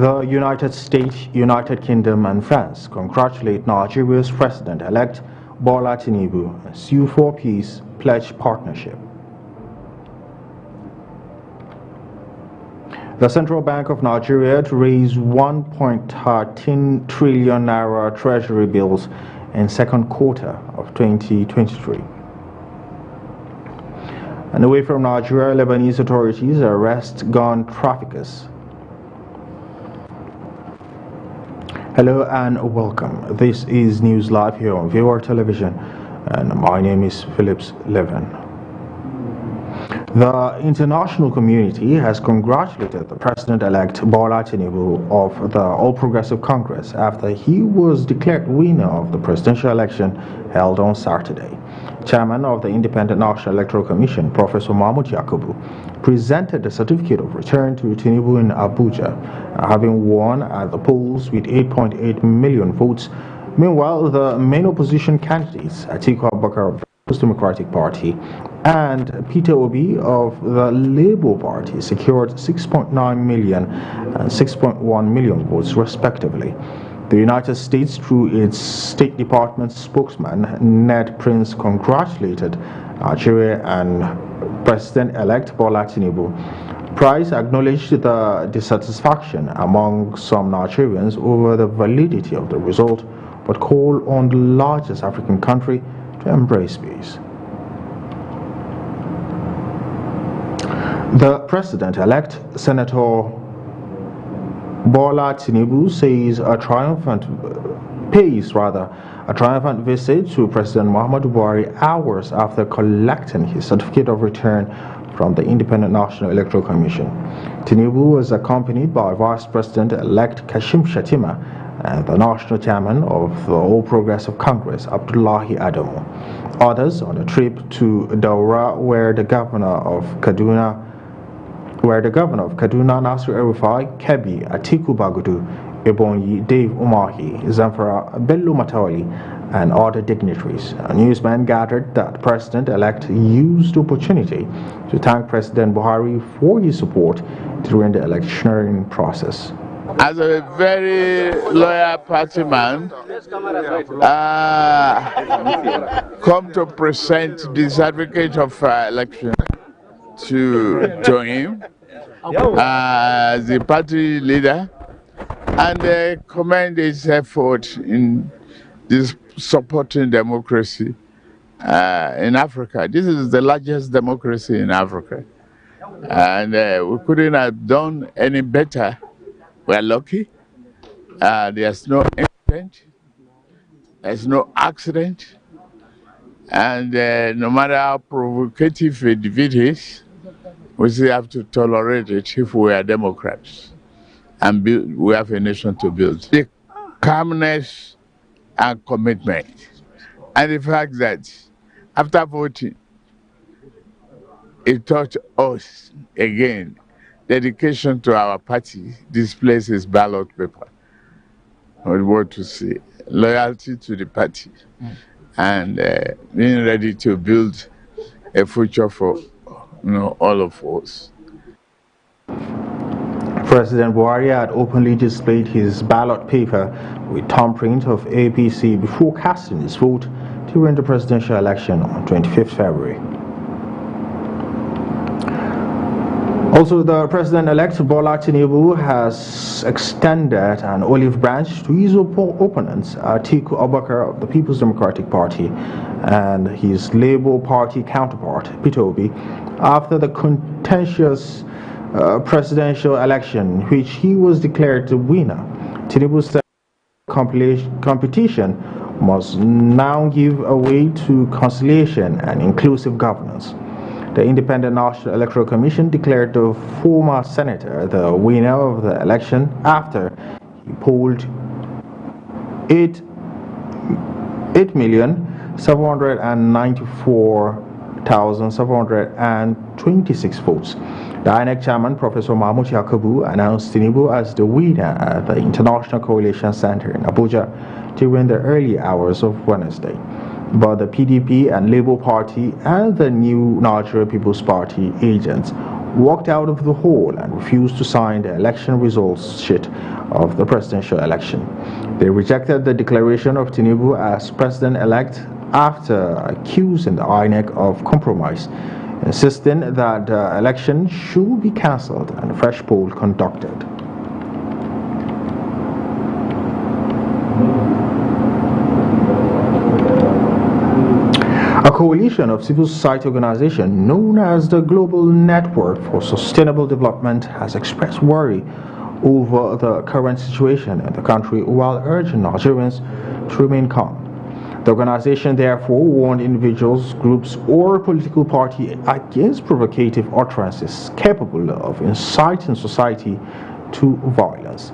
The United States, United Kingdom and France congratulate Nigeria's President-elect Bola Tinubu and sue for peace pledge partnership. The Central Bank of Nigeria to raise 1.13 trillion naira treasury bills in second quarter of 2023. And away from Nigeria, Lebanese authorities arrest gun traffickers. Hello and welcome. This is News Live here on Viewer Television, and my name is Phillips Levin. The international community has congratulated the President-elect Bola Tinubu of the All Progressive Congress after he was declared winner of the presidential election held on Saturday. Chairman of the Independent National Electoral Commission, Professor Mahmoud Yakubu, presented the certificate of return to Tinubu in Abuja, having won at the polls with 8.8 million votes. Meanwhile, the main opposition candidates, Atiku Abubakar of the People's Democratic Party and Peter Obi of the Labour Party, secured 6.9 million and 6.1 million votes respectively. The United States, through its State Department spokesman, Ned Prince, congratulated Nigeria and President-elect Bola Tinubu. Price acknowledged the dissatisfaction among some Nigerians over the validity of the result, but called on the largest African country to embrace peace. The President-elect, Senator Bola Tinubu, says a triumphant visit to President Muhammadu Buhari hours after collecting his certificate of return from the Independent National Electoral Commission. Tinubu was accompanied by Vice President-elect Kashim Shettima and the National Chairman of the All Progressive Congress, Abdullahi Adamu. Others on the trip to Daura, where the Governor of Kaduna, Nasir El-Rufai, Kebbi, Atiku Bagudu, Ebonyi, Dave Umahi, Zamfara, Bello Matawali, and other dignitaries. A newsman gathered that the President-elect used the opportunity to thank President Buhari for his support during the electioneering process. As a very loyal party man, come to present the certificate of election to him as the party leader, and commend his effort in this supporting democracy in Africa. This is the largest democracy in Africa, and we couldn't have done any better. We're lucky. There's no incident, there's no accident, and no matter how provocative a defeat is, we still have to tolerate it if we are Democrats and we have a nation to build. The calmness and commitment, and the fact that after voting, it taught us again dedication to our party. This place is ballot paper. We want to see loyalty to the party and being ready to build a future for all of us. President Buhari had openly displayed his ballot paper with thumbprint of APC before casting his vote during the presidential election on 25th February. Also, the President-elect Bola Tinubu has extended an olive branch to his opponents, Atiku Abubakar of the People's Democratic Party and his Labour Party counterpart, Peter Obi, after the contentious presidential election, which he was declared the winner. Tinubu said competition must now give way to conciliation and inclusive governance. The Independent National Electoral Commission declared the former senator the winner of the election after he polled 8,794,726 votes. The INEC chairman, Professor Mahmoud Yakubu, announced Tinubu as the winner at the International Coalition Center in Abuja during the early hours of Wednesday. But the PDP and Labour Party and the new Nigeria People's Party agents walked out of the hall and refused to sign the election results sheet of the presidential election. They rejected the declaration of Tinubu as president-elect after accusing the INEC of compromise, insisting that the election should be cancelled and a fresh poll conducted. A coalition of civil society organizations known as the Global Network for Sustainable Development has expressed worry over the current situation in the country while urging Nigerians to remain calm. The organization therefore warned individuals, groups, or political parties against provocative utterances capable of inciting society to violence.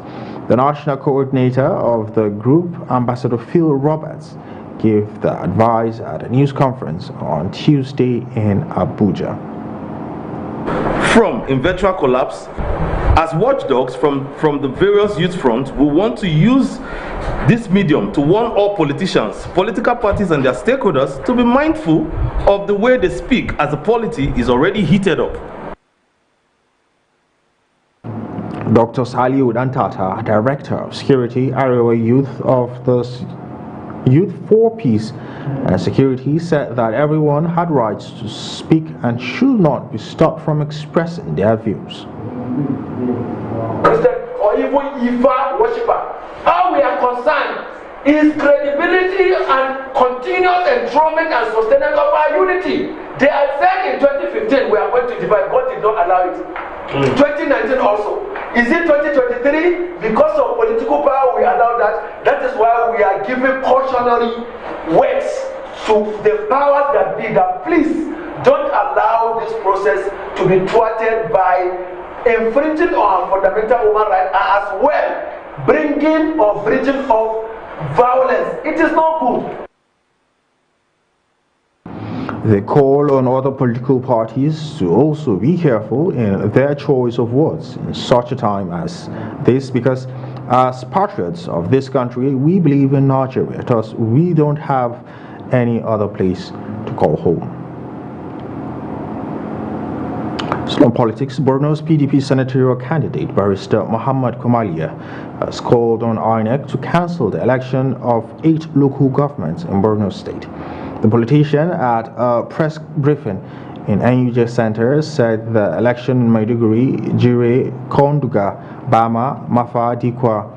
The national coordinator of the group, Ambassador Phil Roberts, gave the advice at a news conference on Tuesday in Abuja. From eventual collapse, as watchdogs from the various youth fronts, we want to use this medium to warn all politicians, political parties and their stakeholders to be mindful of the way they speak as the polity is already heated up. Dr. Sali Udantata, Director of Security, Arewa Youth of the Youth for Peace and Security, said that everyone had rights to speak and should not be stopped from expressing their views. Christian or even Ifa worshipper, all we are concerned is credibility and continuous enthronement and sustenance of our unity. They had said in 2015 we are going to divide. God did not allow it. 2019 also. Is it 2023? Because of political power we allow that. That is why we are giving cautionary words to the powers that be, that please don't allow this process to be thwarted by infringing on fundamental human rights, as well bringing or bridging of violence. It is not good. They call on other political parties to also be careful in their choice of words in such a time as this, because as patriots of this country, we believe in Nigeria, thus we don't have any other place to call home. Still on politics, Borno's PDP senatorial candidate, Barrister Muhammad Kumalia, has called on INEC to cancel the election of 8 local governments in Borno State. The politician, at a press briefing in NUJ Center, said the election in Maiduguri, Jire, Konduga, Bama, Mafa, Dikwa,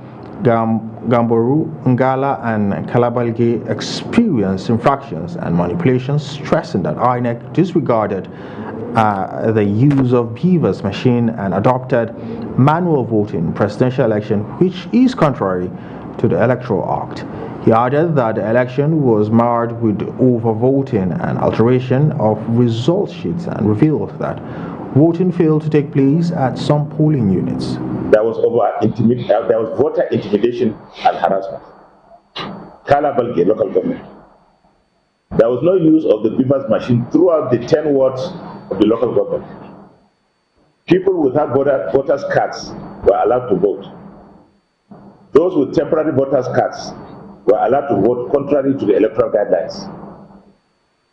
Gamboru, Ngala, and Kalabalge experienced infractions and manipulations, stressing that INEC disregarded the use of Beaver's machine and adopted manual voting in presidential election, which is contrary to the Electoral Act. He added that the election was marred with overvoting and alteration of result sheets and revealed that voting failed to take place at some polling units. There was voter intimidation and harassment. Kalabalge, local government. There was no use of the Beaver's machine throughout the 10 wards of the local government. People without voters' cards were allowed to vote. Those with temporary voters' cards were allowed to vote contrary to the electoral guidelines.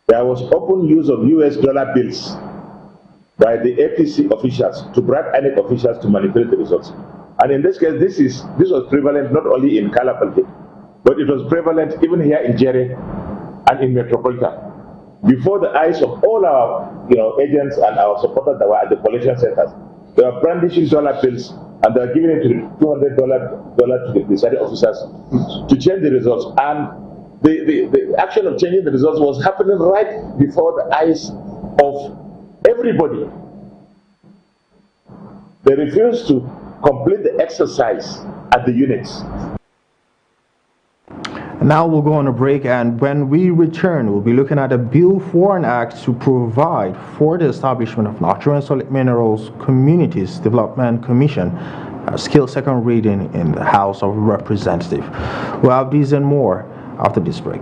There was open use of US dollar bills by the APC officials to bribe INEC officials to manipulate the results. And in this case, this was prevalent not only in Kalabalge, but it was prevalent even here in Jere and in Metropolitan. Before the eyes of all our agents and our supporters that were at the collection centers, they were brandishing dollar bills and they were giving it to the $200 to the presiding officers to change the results. And the action of changing the results was happening right before the eyes of everybody. They refused to complete the exercise at the units. Now we'll go on a break, and when we return, we'll be looking at a bill for an act to provide for the establishment of Nigerian Solid Minerals Communities Development Commission, a skill second reading in the House of Representatives. We'll have these and more after this break.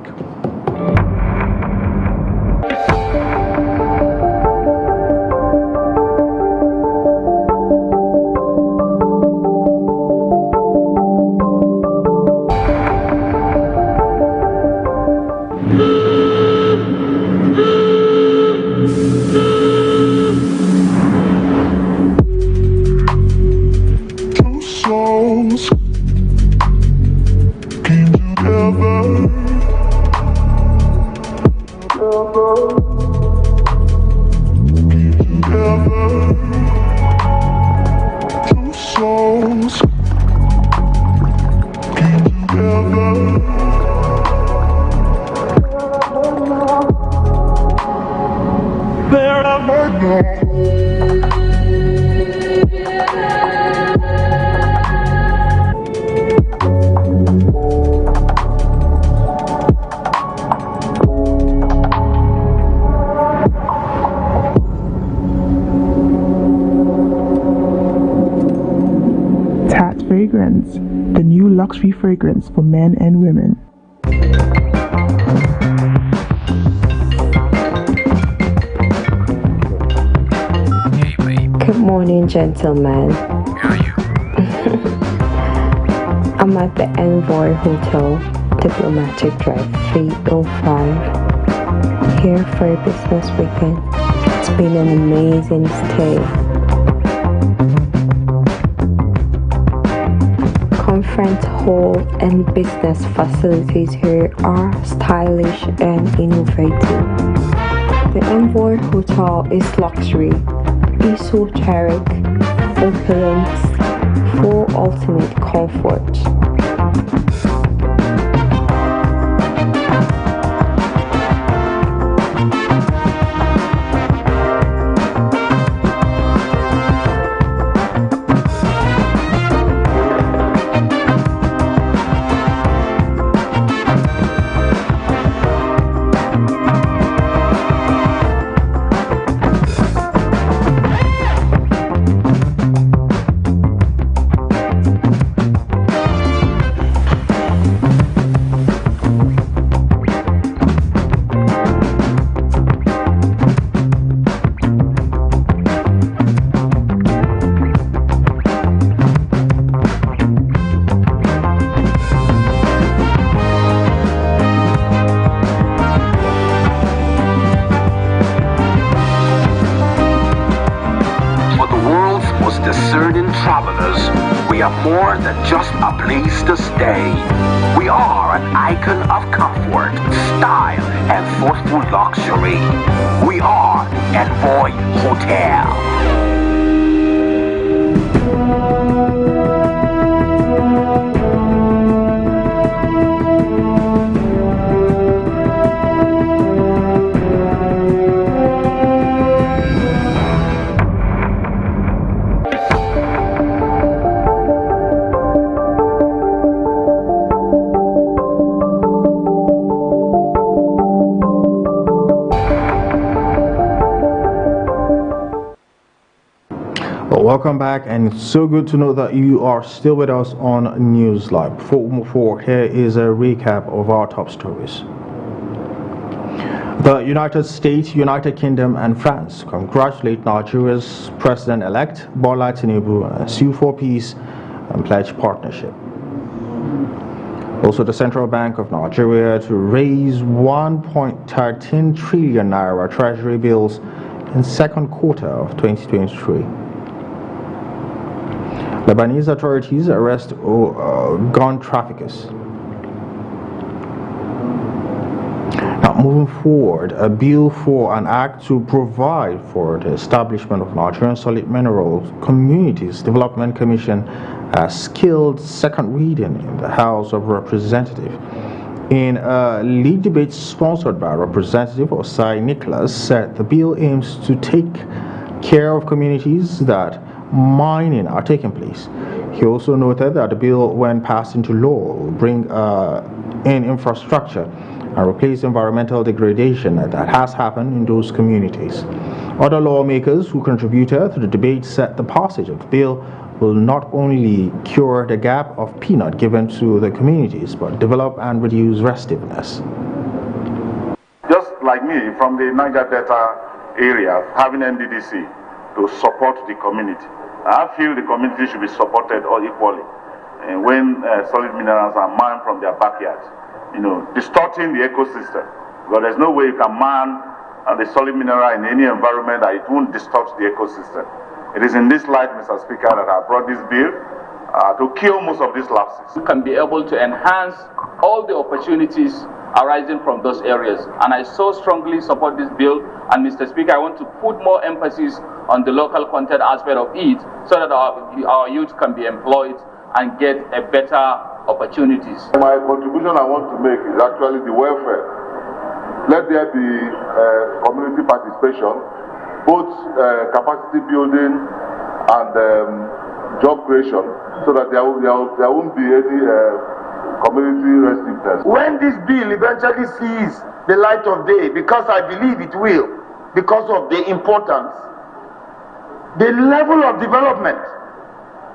Fragrance, the new luxury fragrance for men and women. Good morning, gentlemen. Where are you? I'm at the Envoy Hotel, Diplomatic Drive 305. Here for a business weekend. It's been an amazing stay. Conference hall and business facilities here are stylish and innovative. The Envoy Hotel is luxury, esoteric, opulent, for ultimate comfort. Travelers, we are more than just a place to stay. We are an icon of comfort, style, and thoughtful luxury. We are Envoy Hotel. Welcome back, and it's so good to know that you are still with us on News Live. Before we move forward, here is a recap of our top stories. The United States, United Kingdom, and France congratulate Nigeria's President-elect Bola Tinubu and sue for peace and pledge partnership. Also, the Central Bank of Nigeria to raise 1.13 trillion naira treasury bills in second quarter of 2023. Lebanese authorities arrest gun traffickers. Now, moving forward, a bill for an act to provide for the establishment of Nigerian Solid Minerals Communities Development Commission has skilled second reading in the House of Representatives. In a lead debate sponsored by Representative Osai Nicholas, said the bill aims to take care of communities that mining are taking place. He also noted that the bill, when passed into law, will bring in infrastructure and replace environmental degradation that has happened in those communities. Other lawmakers who contributed to the debate said the passage of the bill will not only cure the gap of peanut given to the communities, but develop and reduce restiveness. Just like me, from the Niger Delta area, having NDDC to support the community, I feel the community should be supported all equally. And when solid minerals are mined from their backyards, distorting the ecosystem, because there's no way you can mine the solid mineral in any environment that it won't distort the ecosystem. It is in this light, Mr. Speaker, that I brought this bill to kill most of these lapses. We can be able to enhance all the opportunities arising from those areas. And I so strongly support this bill. And Mr. Speaker, I want to put more emphasis on the local content aspect of it so that our youth can be employed and get a better opportunities. My contribution I want to make is actually the welfare. Let there be community participation, both capacity building and job creation, so that there won't be any community restiveness. When this bill eventually sees the light of day, because I believe it will, because of the importance, the level of development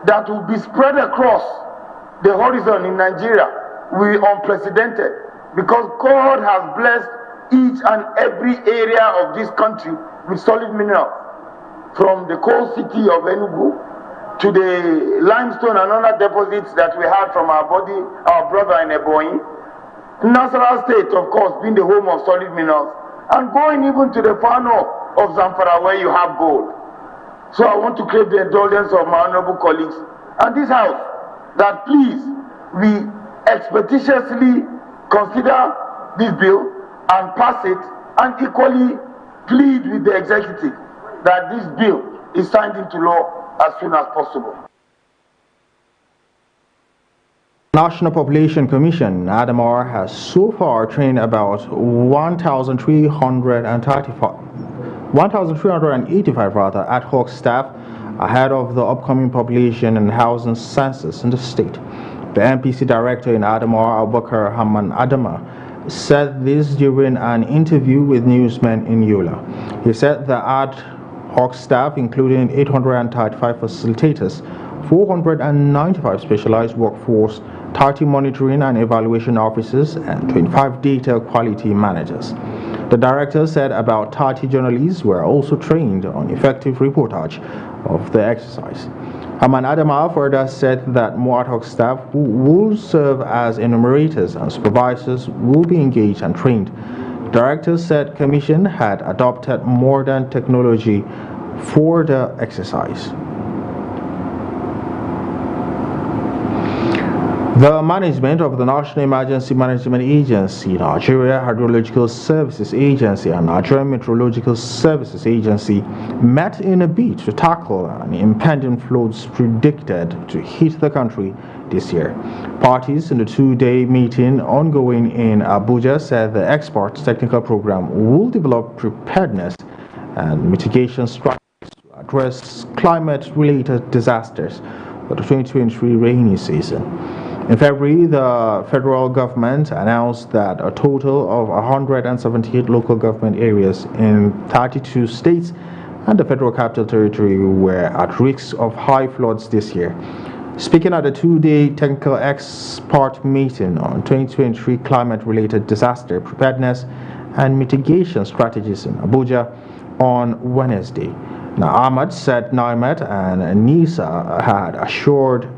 that will be spread across the horizon in Nigeria will be unprecedented, because God has blessed each and every area of this country with solid minerals, from the coal city of Enugu to the limestone and other deposits that we had from our brother in Ebonyi. Nasarawa State, of course, being the home of solid minerals, and going even to the far north of Zamfara, where you have gold. So I want to crave the indulgence of my honorable colleagues and this house that please we expeditiously consider this bill and pass it, and equally plead with the executive that this bill is signed into law as soon as possible. National Population Commission, Adamawa, has so far trained about 1,385 ad hoc staff ahead of the upcoming population and housing census in the state. The NPC director in Adamawa, Abubakar Haman Adama, said this during an interview with newsmen in Yola. He said the ad hoc staff, including 835 facilitators, 495 specialized workforce, 30 monitoring and evaluation officers, and 25 data quality managers. The director said about 30 journalists were also trained on effective reportage of the exercise. Haman Adama further said that more ad hoc staff who will serve as enumerators and supervisors will be engaged and trained. The director said Commission had adopted modern technology for the exercise. The management of the National Emergency Management Agency, Nigeria Hydrological Services Agency, and Nigerian Meteorological Services Agency met in a bid to tackle an impending floods predicted to hit the country this year. Parties in the two-day meeting ongoing in Abuja said the experts technical program will develop preparedness and mitigation strategies to address climate-related disasters for the 2023 rainy season. In February, the federal government announced that a total of 178 local government areas in 32 states and the Federal Capital Territory were at risk of high floods this year. Speaking at a two-day technical expert meeting on 2023 climate-related disaster preparedness and mitigation strategies in Abuja on Wednesday, Ahmad said NIMET and NISA had ensured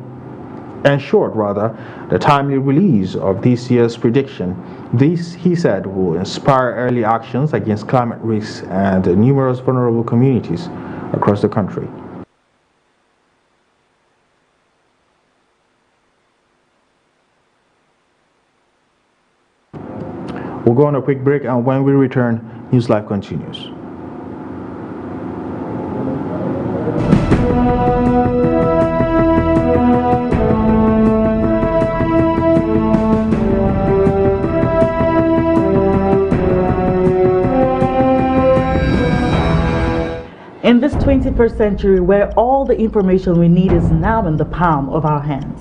the timely release of this year's prediction. This, he said, will inspire early actions against climate risks and numerous vulnerable communities across the country. We'll go on a quick break, and when we return, News Live continues. In this 21st century, where all the information we need is now in the palm of our hands.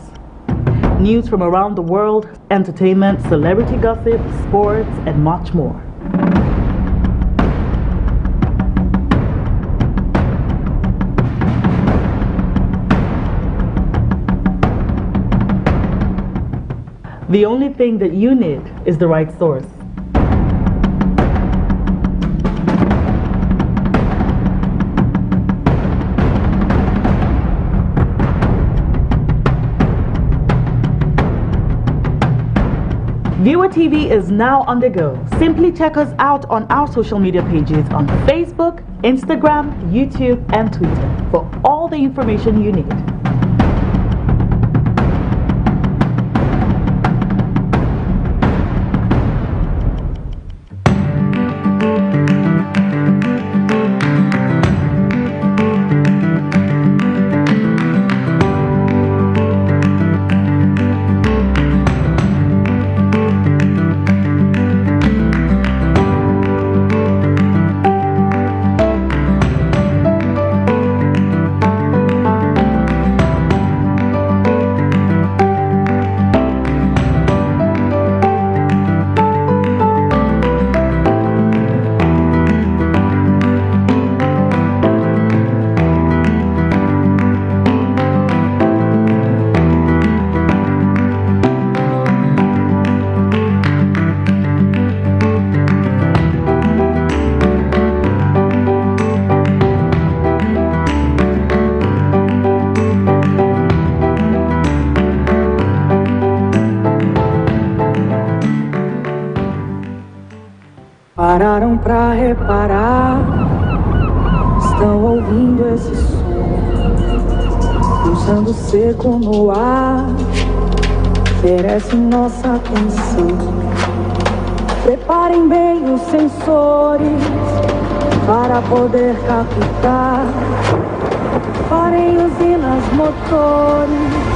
News from around the world, entertainment, celebrity gossip, sports, and much more. The only thing that you need is the right source. Viewer TV is now on the go. Simply check us out on our social media pages on Facebook, Instagram, YouTube, and Twitter for all the information you need. Pararam pra reparar, estão ouvindo esse som, pulsando seco no ar, merece nossa atenção. Preparem bem os sensores para poder captar. Parem usinas motores.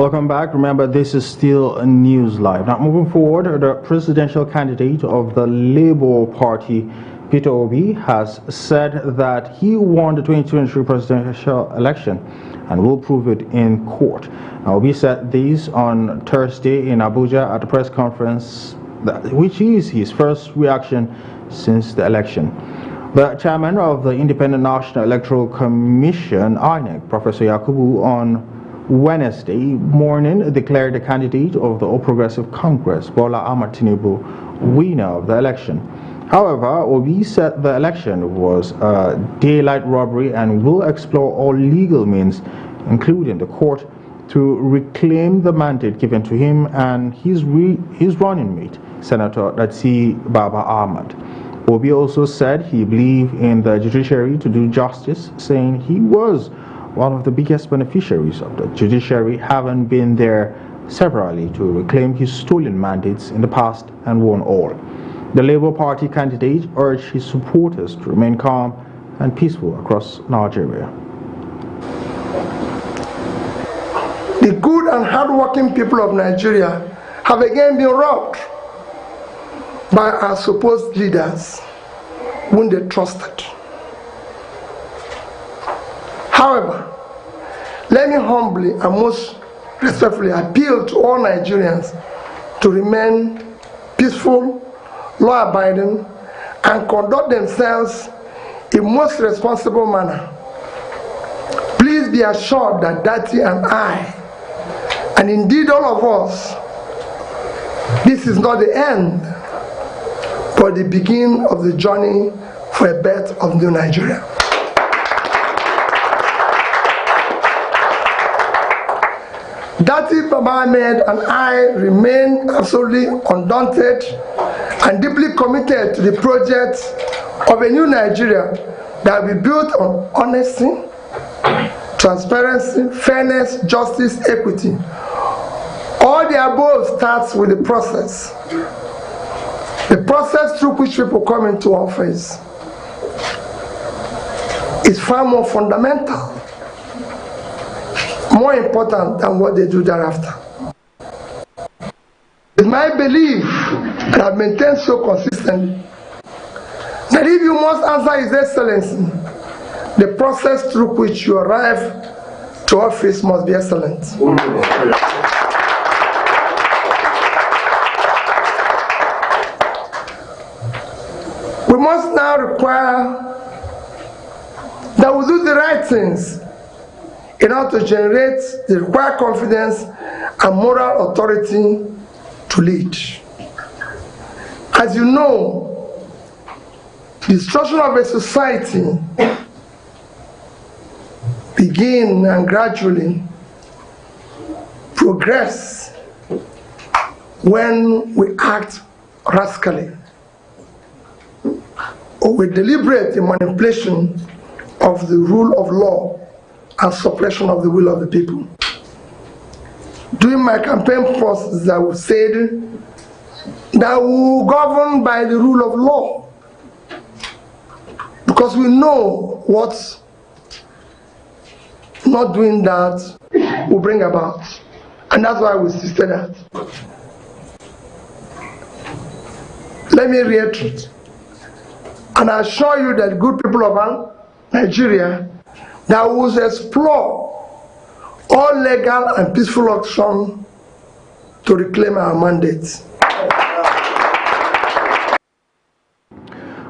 Welcome back. Remember, this is still News Live. Now, moving forward, the presidential candidate of the Labour Party, Peter Obi, has said that he won the 2023 presidential election and will prove it in court. Now, Obi said this on Thursday in Abuja at a press conference, which is his first reaction since the election. The chairman of the Independent National Electoral Commission, INEC, Professor Yakubu, on Wednesday morning declared the candidate of the All Progressive Congress, Bola Ahmed Tinubu, winner of the election. However, Obi said the election was a daylight robbery and will explore all legal means, including the court, to reclaim the mandate given to him and his running mate, Senator Tstv Baba Ahmed. Obi also said he believed in the judiciary to do justice, saying he was one of the biggest beneficiaries of the judiciary, having been there severally to reclaim his stolen mandates in the past and won all. The Labour Party candidate urged his supporters to remain calm and peaceful across Nigeria. The good and hard-working people of Nigeria have again been robbed by our supposed leaders whom they trusted. However, let me humbly and most respectfully appeal to all Nigerians to remain peaceful, law-abiding, and conduct themselves in most responsible manner. Please be assured that Dati and I, and indeed all of us, this is not the end, but the beginning of the journey for a birth of new Nigeria. Dati Baba Ahmed and I remain absolutely undaunted and deeply committed to the project of a new Nigeria that will be built on honesty, transparency, fairness, justice, equity. All the above starts with the process. The process through which people come into office is far more fundamental, more important than what they do thereafter. It's my belief, and I've maintained so consistently, that if you must answer His Excellency, the process through which you arrive to office must be excellent. We must now require that we do the right things in order to generate the required confidence and moral authority to lead. As you know, the destruction of a society begins and gradually progress when we act rascally or with deliberate manipulation of the rule of law and suppression of the will of the people. During my campaign process, I would say that we will govern by the rule of law, because we know what not doing that will bring about, and that's why we insisted that. Let me reiterate, and I assure you that good people of Nigeria, that will explore all legal and peaceful action to reclaim our mandates.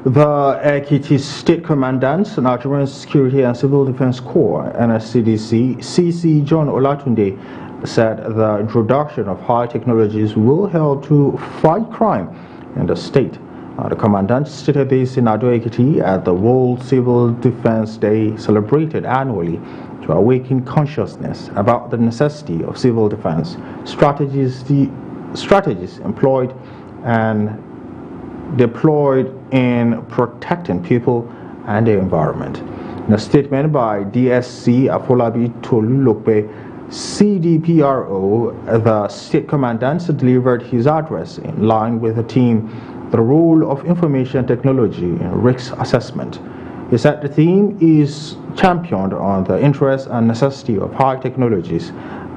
The Ekiti State Commandant, Nigerian Security and Civil Defense Corps, NSCDC, CC John Olatunde, said the introduction of high technologies will help to fight crime in the state. The commandant stated this in Ado Ekiti at the World Civil Defense Day celebrated annually to awaken consciousness about the necessity of civil defense, strategies employed and deployed in protecting people and the environment. In a statement by DSC Afolabi Tolulope, CDPRO, the state commandant delivered his address in line with the theme, the role of information technology in risk assessment. He said the theme is championed on the interest and necessity of high technologies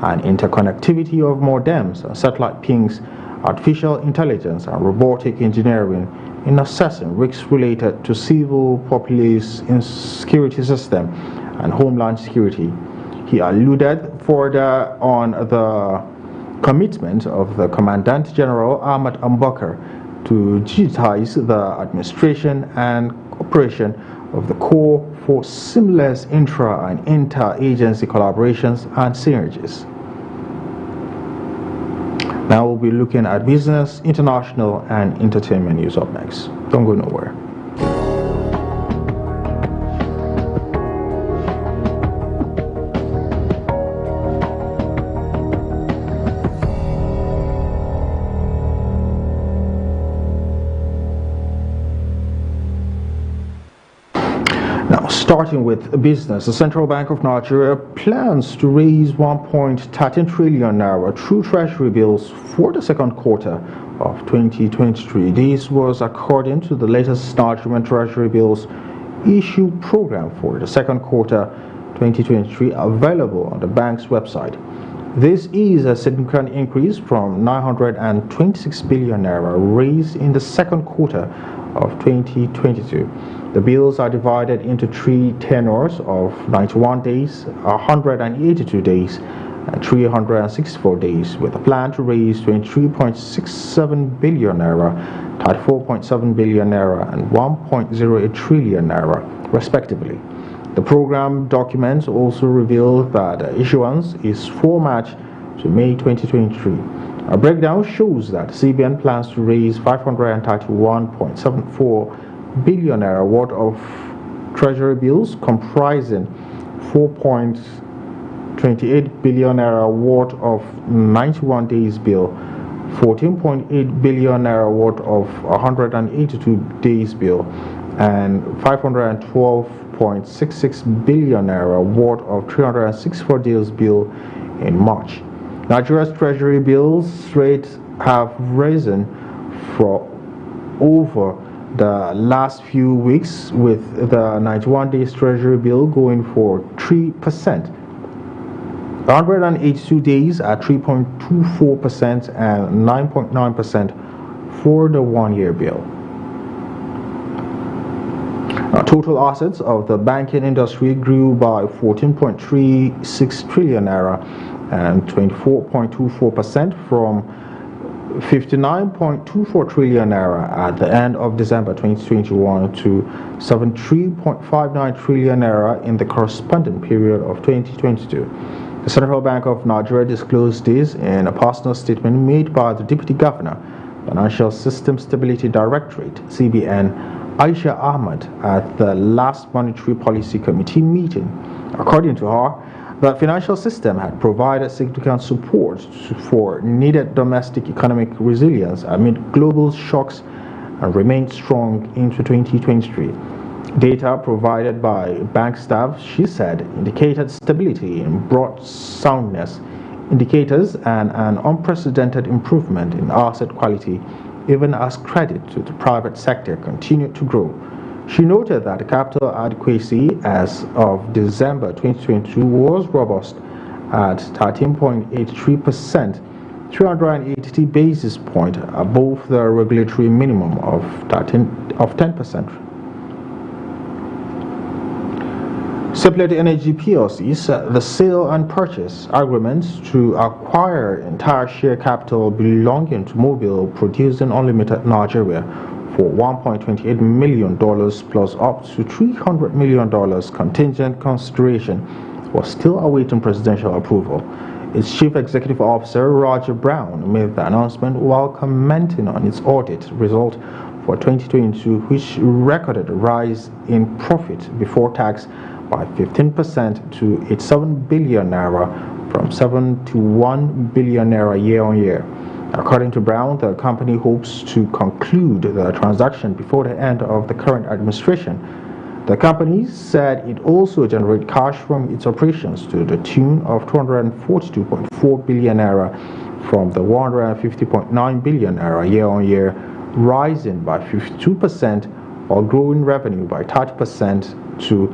and interconnectivity of modems, satellite pings, artificial intelligence and robotic engineering in assessing risks related to civil, populace, security system and homeland security. He alluded further on the commitment of the Commandant General Ahmad Ambakar to digitize the administration and operation of the core for seamless intra- and inter-agency collaborations and synergies. Now we'll be looking at business, international, and entertainment news up next. Don't go nowhere. Now, starting with business, the Central Bank of Nigeria plans to raise 1.13 trillion naira through treasury bills for the second quarter of 2023. This was according to the latest Nigerian treasury bills issue program for the second quarter 2023 available on the bank's website. This is a significant increase from 926 billion naira raised in the second quarter of 2022. The bills are divided into three tenors of 91 days, 182 days, and 364 days, with a plan to raise 23.67 billion naira, 34.7 billion naira, and 1.08 trillion naira, respectively. The program documents also reveal that issuance is for March to May 2023. A breakdown shows that CBN plans to raise 531.74 billion naira worth of treasury bills, comprising 4.28 billion naira worth of 91 days bill, 14.8 billion naira worth of 182 days bill, and 512.66 billion naira worth of 364 days bill in March. Nigeria's treasury bills rates have risen for over the last few weeks, with the 91 days treasury bill going for 3%, 182 days at 3.24%, and 9.9% for the 1 year bill. Total assets of the banking industry grew by 14.36 trillion naira and 24.24% from 59.24 trillion naira at the end of December 2021 to 73.59 trillion naira in the corresponding period of 2022. The Central Bank of Nigeria disclosed this in a personal statement made by the Deputy Governor, Financial System Stability Directorate, CBN, Aisha Ahmad, at the last Monetary Policy Committee meeting. According to her, the financial system had provided significant support for needed domestic economic resilience amid global shocks and remained strong into 2023. Data provided by bank staff, she said, indicated stability in broad soundness indicators and an unprecedented improvement in asset quality, even as credit to the private sector continued to grow. She noted that the capital adequacy as of December 2022 was robust at 13.83%, 380 basis points above the regulatory minimum of 10%. Seplat Energy PLC's the sale and purchase agreements to acquire entire share capital belonging to Mobil Producing Unlimited Nigeria for $1.28 million plus up to $300 million contingent consideration was still awaiting presidential approval. Its Chief Executive Officer, Roger Brown, made the announcement while commenting on its audit result for 2022, which recorded a rise in profit before tax by 15% to 87 billion naira from 71 billion naira year on year. According to Brown, the company hopes to conclude the transaction before the end of the current administration. The company said it also generated cash from its operations to the tune of 242.4 billion naira from the 150.9 billion naira year on year, rising by 52% while growing revenue by 30% to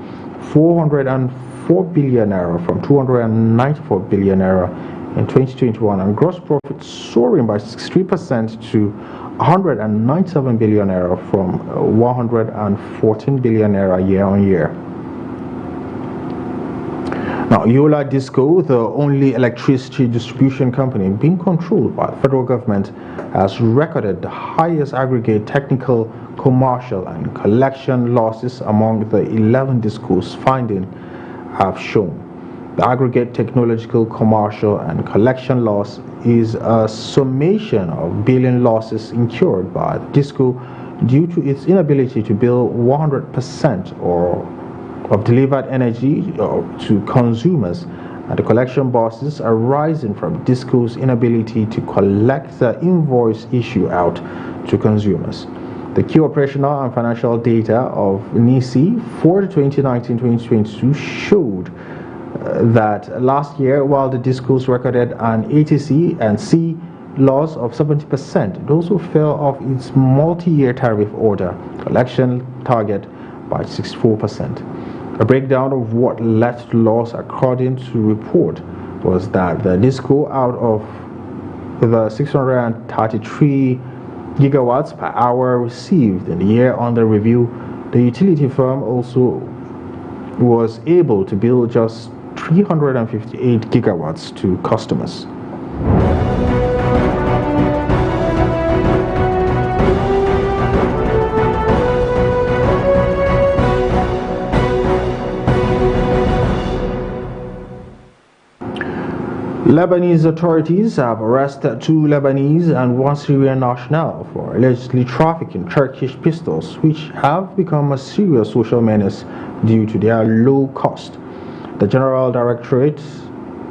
404 billion naira from 294 billion naira in 2021, and gross profit soaring by 63% to 197 billion naira from 114 billion naira year on year. Now, Yola Disco, the only electricity distribution company being controlled by the federal government, has recorded the highest aggregate technical, commercial, and collection losses among the 11 discos findings have shown. The aggregate technological, commercial, and collection loss is a summation of billion losses incurred by the disco due to its inability to bill 100% of delivered energy to consumers, and the collection losses arising from disco's inability to collect the invoice issue out to consumers. The key operational and financial data of NISI for 2019-2022 showed that last year, while the discos recorded an ATC and C loss of 70%, it also fell off its multi-year tariff order collection target by 64%. A breakdown of what led to loss according to report was that the disco, out of the 633 gigawatts per hour received in the year under review, the utility firm also was able to bill just 358 gigawatts to customers. Lebanese authorities have arrested 2 Lebanese and 1 Syrian national for allegedly trafficking Turkish pistols, which have become a serious social menace due to their low cost. The General Directorate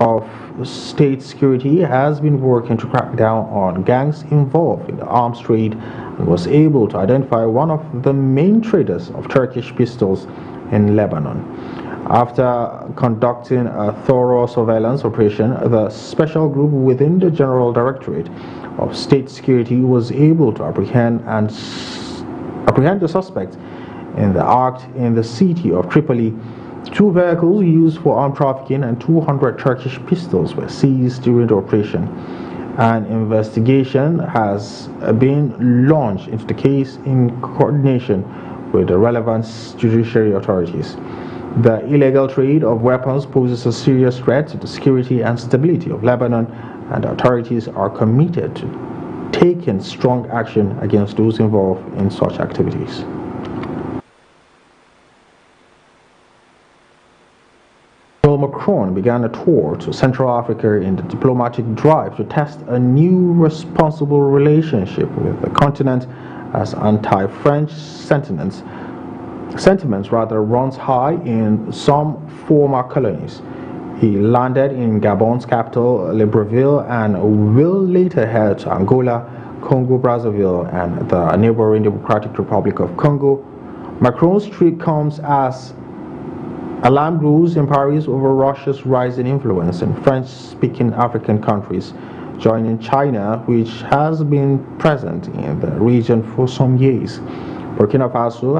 of State Security has been working to crack down on gangs involved in the arms trade and was able to identify one of the main traders of Turkish pistols in Lebanon. After conducting a thorough surveillance operation, the special group within the General Directorate of State Security was able to apprehend the suspect in the act in the city of Tripoli. 2 vehicles used for armed trafficking and 200 Turkish pistols were seized during the operation. An investigation has been launched into the case in coordination with the relevant judiciary authorities. The illegal trade of weapons poses a serious threat to the security and stability of Lebanon, and the authorities are committed to taking strong action against those involved in such activities. Macron began a tour to Central Africa in the diplomatic drive to test a new responsible relationship with the continent as anti-French sentiments runs high in some former colonies. He landed in Gabon's capital, Libreville, and will later head to Angola, Congo-Brazzaville, and the neighboring Democratic Republic of Congo. Macron's trip comes as alarm grows in Paris over Russia's rising influence in French-speaking African countries, joining China, which has been present in the region for some years. Burkina Faso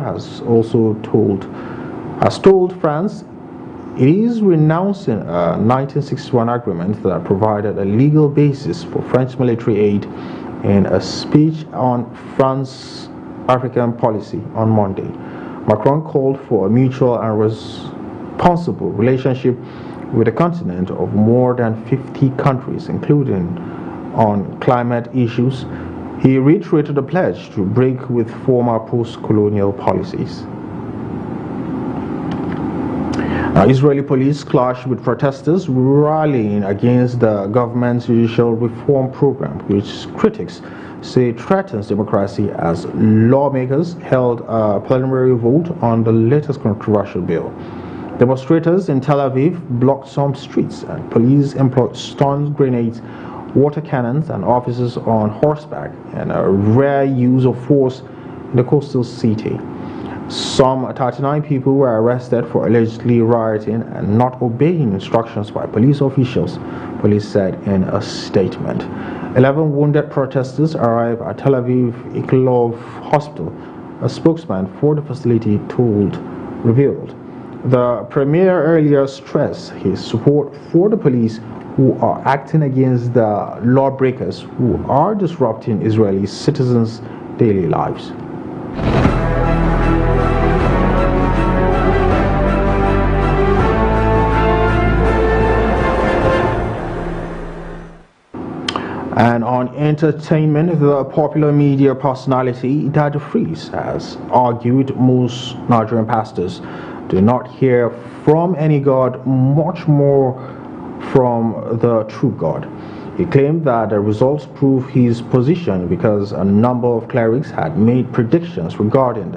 has told France it is renouncing a 1961 agreement that provided a legal basis for French military aid in a speech on France's African policy on Monday. Macron called for a mutual and responsible relationship with a continent of more than 50 countries, including on climate issues. He reiterated a pledge to break with former post-colonial policies. Israeli police clashed with protesters rallying against the government's judicial reform program, which critics say threatens democracy, as lawmakers held a preliminary vote on the latest controversial bill. Demonstrators in Tel Aviv blocked some streets, and police employed stun grenades, water cannons, and officers on horseback, and a rare use of force in the coastal city. Some 39 people were arrested for allegedly rioting and not obeying instructions by police officials, police said in a statement. 11 wounded protesters arrived at Tel Aviv Ichilov Hospital, a spokesman for the facility revealed. The premier earlier stressed his support for the police, who are acting against the lawbreakers who are disrupting Israeli citizens' daily lives. And on entertainment, the popular media personality Daddy Freeze has argued most Nigerian pastors do not hear from any God, much more from the true God. He claimed that the results prove his position because a number of clerics had made predictions regarding the